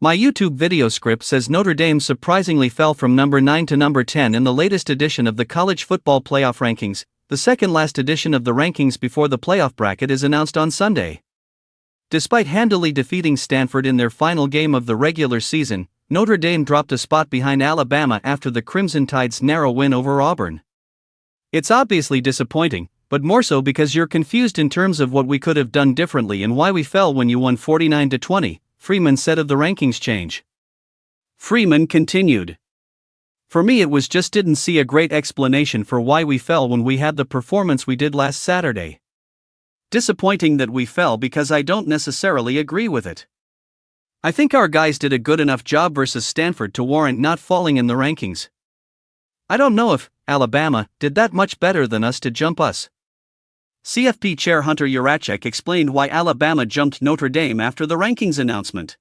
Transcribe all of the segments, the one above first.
My YouTube video script says Notre Dame surprisingly fell from number 9 to number 10 in the latest edition of the College Football Playoff Rankings. The second last edition of the rankings before the playoff bracket is announced on Sunday. Despite handily defeating Stanford in their final game of the regular season, Notre Dame dropped a spot behind Alabama after the Crimson Tide's narrow win over Auburn. It's obviously disappointing, but more so because you're confused in terms of what we could have done differently and why we fell when you won 49-20, Freeman said of the rankings change. Freeman continued. For me, it was just didn't see a great explanation for why we fell when we had the performance we did last Saturday. Disappointing that we fell because I don't necessarily agree with it. I think our guys did a good enough job versus Stanford to warrant not falling in the rankings. I don't know if Alabama did that much better than us to jump us. CFP Chair Hunter Yurachek explained why Alabama jumped Notre Dame after the rankings announcement.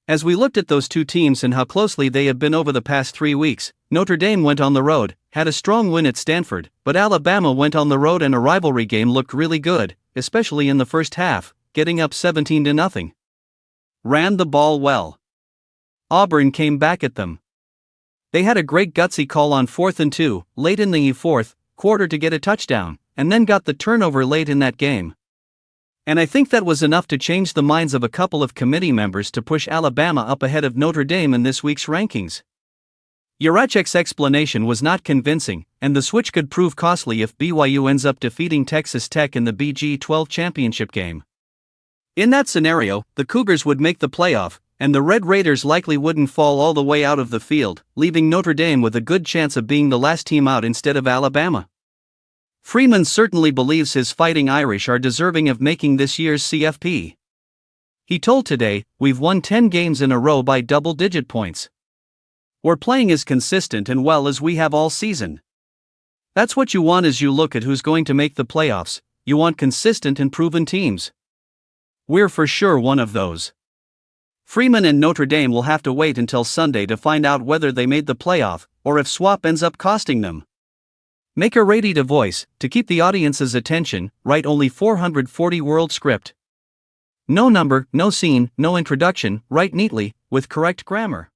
As we looked at those two teams and how closely they have been over the past 3 weeks, Notre Dame went on the road, had a strong win at Stanford, but Alabama went on the road and a rivalry game looked really good, especially in the first half, getting up 17-0. Ran the ball well. Auburn came back at them. They had a great gutsy call on 4th and 2, late in the fourth quarter to get a touchdown, and then got the turnover late in that game. And I think that was enough to change the minds of a couple of committee members to push Alabama up ahead of Notre Dame in this week's rankings. Yurachek's explanation was not convincing, and the switch could prove costly if BYU ends up defeating Texas Tech in the BG-12 championship game. In that scenario, the Cougars would make the playoff, and the Red Raiders likely wouldn't fall all the way out of the field, leaving Notre Dame with a good chance of being the last team out instead of Alabama. Freeman certainly believes his Fighting Irish are deserving of making this year's CFP. He told Today, "We've won 10 games in a row by double-digit points. We're playing as consistent and well as we have all season. That's what you want as you look at who's going to make the playoffs. You want consistent and proven teams. We're for sure one of those." Freeman and Notre Dame will have to wait until Sunday to find out whether they made the playoff, or if swap ends up costing them. Make a ready to voice, to keep the audience's attention, write only 440 word script. No number, no scene, no introduction, write neatly, with correct grammar.